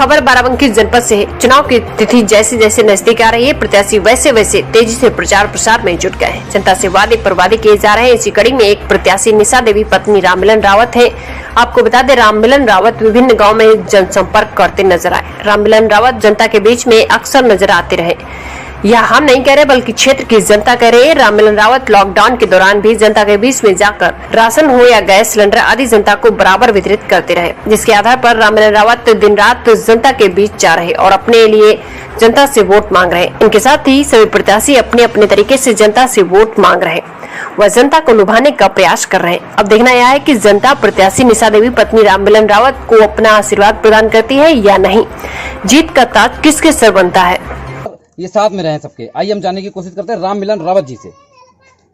खबर बाराबंकी जनपद से है। चुनाव की तिथि जैसे जैसे नजदीक आ रही है, प्रत्याशी वैसे वैसे तेजी से प्रचार प्रसार में जुट गए हैं। जनता से वादे पर वादे किए जा रहे हैं। इसी कड़ी में एक प्रत्याशी निशा देवी पत्नी राममिलन रावत है। आपको बता दें, राममिलन रावत विभिन्न गाँव में जनसंपर्क करते नजर आए। राममिलन रावत जनता के बीच में अक्सर नजर आते रहे। यह हम नहीं कह रहे बल्कि क्षेत्र की जनता कह रही है। राममिलन रावत लॉकडाउन के दौरान भी जनता के बीच में जाकर राशन हो या गैस सिलेंडर आदि जनता को बराबर वितरित करते रहे, जिसके आधार पर राममिलन रावत दिन रात जनता के बीच जा रहे और अपने लिए जनता से वोट मांग रहे। इनके साथ ही सभी प्रत्याशी अपने अपने तरीके से जनता से वोट मांग रहे, वह जनता को लुभाने का प्रयास कर रहे हैं। अब देखना यह है कि जनता प्रत्याशी निशा देवी पत्नी राममिलन रावत को अपना आशीर्वाद प्रदान करती है या नहीं। जीत का ताज किसके सर बनता है, ये साथ में रहे सबके। आइए हम जानने की कोशिश करते हैं राममिलन रावत जी से।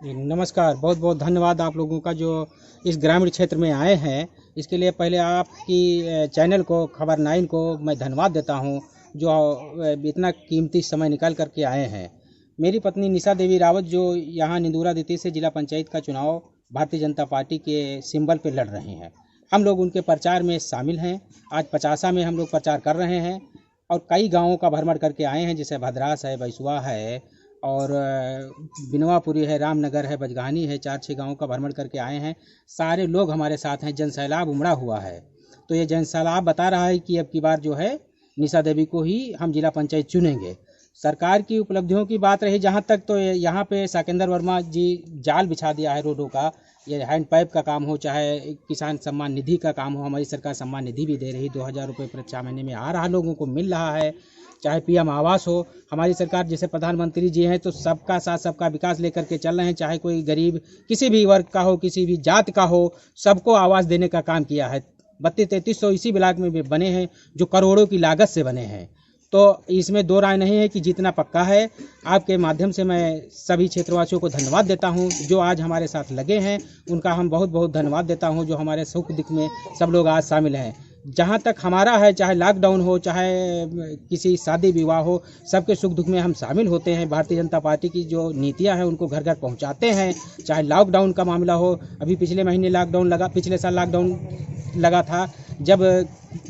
नमस्कार, बहुत बहुत धन्यवाद आप लोगों का जो इस ग्रामीण क्षेत्र में आए हैं। इसके लिए पहले आपकी चैनल को, खबर 9 को मैं धन्यवाद देता हूं, जो इतना कीमती समय निकाल करके आए हैं। मेरी पत्नी निशा देवी रावत जो यहाँ निंदूरा द्वितीय से जिला पंचायत का चुनाव भारतीय जनता पार्टी के सिंबल पर लड़ रहे हैं। हम लोग उनके प्रचार में शामिल हैं। आज 50 में हम लोग प्रचार कर रहे हैं और कई गांवों का भ्रमण करके आए हैं, जैसे भद्रास है, बैसुआ है और बिनवापुरी है, रामनगर है, बजगानी है। 4-6 गांवों का भ्रमण करके आए हैं। सारे लोग हमारे साथ हैं। जनसैलाब उमड़ा हुआ है। तो ये जनसैलाब बता रहा है कि अब की बार जो है निशा देवी को ही हम जिला पंचायत चुनेंगे। सरकार की उपलब्धियों की बात रही जहाँ तक, तो यहाँ पे साकेंद्र वर्मा जी जाल बिछा दिया है रोडों का। ये हैंड पाइप का काम हो, चाहे किसान सम्मान निधि का काम हो, हमारी सरकार सम्मान निधि भी दे रही, 2000 रुपये प्रति 6 महीने में आ रहा, लोगों को मिल रहा है। चाहे पीएम आवास हो, हमारी सरकार जैसे प्रधानमंत्री जी हैं तो सबका साथ सबका विकास लेकर के चल रहे हैं। चाहे कोई गरीब किसी भी वर्ग का हो, किसी भी जात का हो, सबको आवास देने का काम किया है। 32-3300 इसी ब्लॉक में भी बने हैं जो करोड़ों की लागत से बने हैं। तो इसमें दो राय नहीं है कि जीतना पक्का है। आपके माध्यम से मैं सभी क्षेत्रवासियों को धन्यवाद देता हूं जो आज हमारे साथ लगे हैं। उनका हम बहुत बहुत धन्यवाद देता हूं जो हमारे सुख दुख में सब लोग आज शामिल हैं। जहां तक हमारा है, चाहे लॉकडाउन हो, चाहे किसी शादी विवाह हो, सबके सुख दुख में हम शामिल होते हैं। भारतीय जनता पार्टी की जो नीतियां हैं उनको घर घर पहुंचाते हैं। चाहे लॉकडाउन का मामला हो, अभी पिछले महीने लॉकडाउन लगा, पिछले साल लॉकडाउन लगा था, जब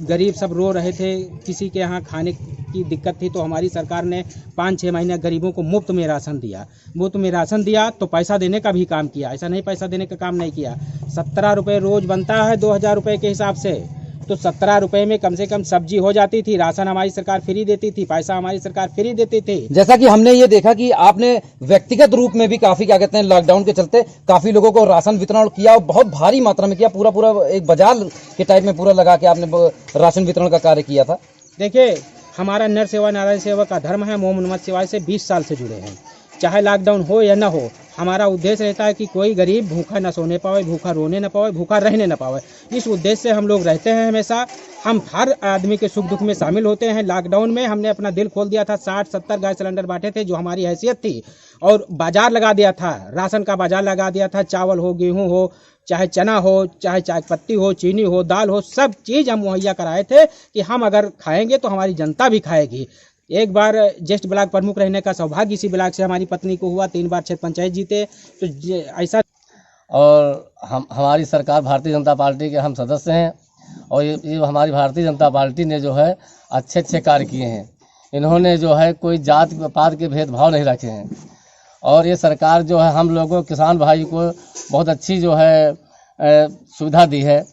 गरीब सब रो रहे थे, किसी के यहाँ खाने की दिक्कत थी, तो हमारी सरकार ने 5-6 महीने गरीबों को मुफ्त में राशन दिया। मुफ्त में राशन दिया तो पैसा देने का भी काम किया, ऐसा नहीं पैसा देने का काम नहीं किया। 17 रुपये रोज बनता है 2000 रुपये के हिसाब से, तो 17 रुपये में कम से कम सब्जी हो जाती थी। राशन हमारी सरकार फ्री देती थी, पैसा हमारी सरकार फ्री देती थी। जैसा कि हमने ये देखा कि आपने व्यक्तिगत रूप में भी काफी क्या कहते हैं लॉकडाउन के चलते काफी लोगों को राशन वितरण किया और बहुत भारी मात्रा में किया। पूरा एक बाजार के टाइप में पूरा लगा के आपने राशन वितरण का कार्य किया था। देखिए, हमारा नर सेवा नारायण सेवा का धर्म है। मोहम्मद सेवा से 20 साल से जुड़े हैं। चाहे लॉकडाउन हो या ना हो, हमारा उद्देश्य रहता है कि कोई गरीब भूखा न सोने पावे, भूखा रोने न पावे, भूखा रहने न पावे। इस उद्देश्य से हम लोग रहते हैं हमेशा। हम हर आदमी के सुख दुख में शामिल होते हैं। लॉकडाउन में हमने अपना दिल खोल दिया था। 60-70 गैस सिलेंडर बांटे थे जो हमारी हैसियत थी, और बाजार लगा दिया था, राशन का बाजार लगा दिया था। चावल हो, गेहूँ हो, चाहे चना हो, चाहे चाय पत्ती हो, चीनी हो, दाल हो, सब चीज़ हम मुहैया कराए थे कि हम अगर खाएंगे तो हमारी जनता भी खाएगी। एक बार ज्येष्ठ ब्लॉक प्रमुख रहने का सौभाग्य इसी ब्लॉक से हमारी पत्नी को हुआ। 3 बार क्षेत्र पंचायत जीते, तो ऐसा। और हमारी सरकार भारतीय जनता पार्टी के हम सदस्य हैं, और ये हमारी भारतीय जनता पार्टी ने जो है अच्छे कार्य किए हैं। इन्होंने जो है कोई जात पात के भेदभाव नहीं रखे हैं, और ये सरकार जो है हम लोगों किसान भाई को बहुत अच्छी जो है सुविधा दी है।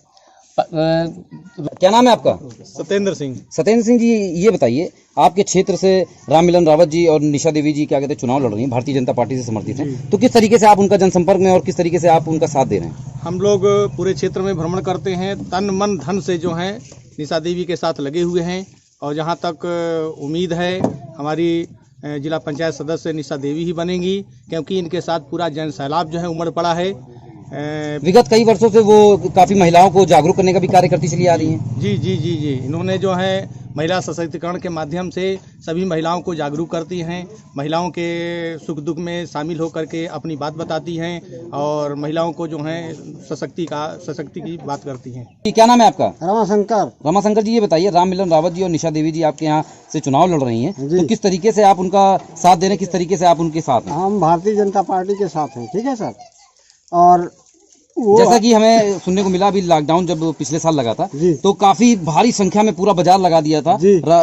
क्या नाम है आपका? सत्येंद्र सिंह। सत्येंद्र सिंह जी, ये बताइए, आपके क्षेत्र से राममिलन रावत जी और निशा देवी जी क्या कहते हैं चुनाव लड़ रही हैं, भारतीय जनता पार्टी से समर्थित हैं, तो किस तरीके से आप उनका जनसंपर्क में और किस तरीके से आप उनका साथ दे रहे हैं? हम लोग पूरे क्षेत्र में भ्रमण करते हैं, तन मन धन से जो है निशा देवी के साथ लगे हुए हैं। और जहां तक उम्मीद है हमारी जिला पंचायत सदस्य निशा देवी ही बनेंगी, क्योंकि इनके साथ पूरा जन सैलाब जो है उमड़ पड़ा है। विगत कई वर्षों से वो काफी महिलाओं को जागरूक करने का भी कार्य करती चली आ रही हैं। जी जी जी जी, इन्होंने जो है महिला सशक्तिकरण के माध्यम से सभी महिलाओं को जागरूक करती हैं, महिलाओं के सुख दुख में शामिल होकर के अपनी बात बताती हैं, और महिलाओं को जो है सशक्ति की बात करती हैं। क्या नाम है आपका? रमाशंकर। रमाशंकर जी, ये बताइए, राममिलन रावत जी और निशा देवी जी आपके यहाँ से चुनाव लड़ रही हैं, तो किस तरीके से आप उनका साथ दे रहे हैं, किस तरीके से आप उनके साथ हैं? हम भारतीय जनता पार्टी के साथ हैं, ठीक है सर। और जैसा कि हमें सुनने को मिला, अभी लॉकडाउन जब पिछले साल लगा था तो काफी भारी संख्या में पूरा बाजार लगा दिया था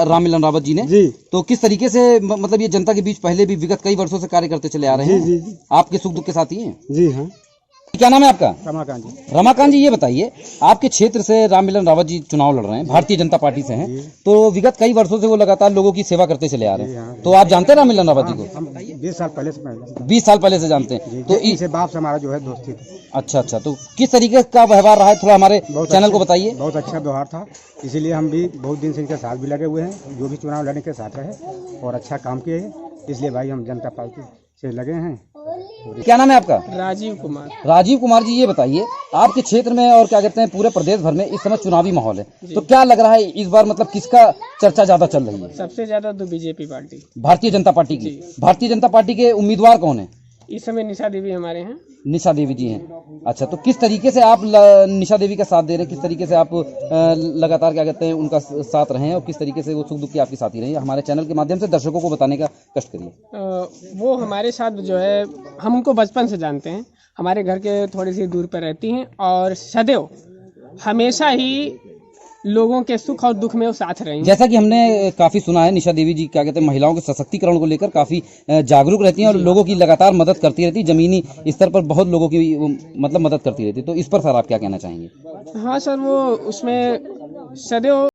राममिलन रावत जी ने। तो किस तरीके से मतलब ये जनता के बीच पहले भी विगत कई वर्षों से कार्य करते चले आ रहे हैं, आपके सुख दुख के साथी हैं? जी हाँ। क्या नाम है आपका? रमाकांत जी। रमाकांत जी, ये बताइए, आपके क्षेत्र से राममिलन रावत जी चुनाव लड़ रहे हैं, भारतीय जनता पार्टी से हैं, तो विगत कई वर्षों से वो लगातार लोगों की सेवा करते चले आ रहे हैं। तो आप जानते हैं राममिलन रावत जी को? हम 20 साल पहले से 20 साल पहले से जानते हैं। तो इनसे बाप से हमारा जो है दोस्ती थी। अच्छा, तो किस तरीके का व्यवहार रहा है, थोड़ा हमारे चैनल को बताइए। बहुत अच्छा व्यवहार था, इसीलिए हम भी बहुत दिन से इनके साथ भी लगे हुए हैं, जो भी चुनाव लड़ने के साथ रहे और अच्छा काम किए हैं, इसलिए भाई हम जनता पार्टी से लगे हैं। क्या नाम है आपका? राजीव कुमार। राजीव कुमार जी, ये बताइए, आपके क्षेत्र में और क्या कहते हैं पूरे प्रदेश भर में इस समय चुनावी माहौल है, तो क्या लग रहा है इस बार मतलब किसका चर्चा ज्यादा चल रही है? सबसे ज्यादा तो BJP party, Bharatiya Janata party की। भारतीय जनता पार्टी के उम्मीदवार कौन है? इस समय निशा देवी हमारे हैं। निशा देवी जी हैं। अच्छा, तो किस तरीके से आप निशा देवी का साथ दे रहे हैं, किस तरीके से आप लगातार क्या कहते हैं उनका साथ रहे हैं और किस तरीके से वो सुख दुख की आपकी साथी रही है, हमारे चैनल के माध्यम से दर्शकों को बताने का कष्ट करिए। वो हमारे साथ जो है, हम उनको बचपन से जानते हैं, हमारे घर के थोड़ी सी दूर पर रहती हैं और सदैव हमेशा ही लोगों के सुख और दुख में वो साथ रही। जैसा कि हमने काफी सुना है, निशा देवी जी क्या कहते हैं महिलाओं के सशक्तिकरण को लेकर काफी जागरूक रहती हैं और लोगों की लगातार मदद करती रहती है, जमीनी स्तर पर बहुत लोगों की मतलब मदद करती रहती है। तो इस पर सर आप क्या कहना चाहेंगे? हाँ सर, वो उसमें सदैव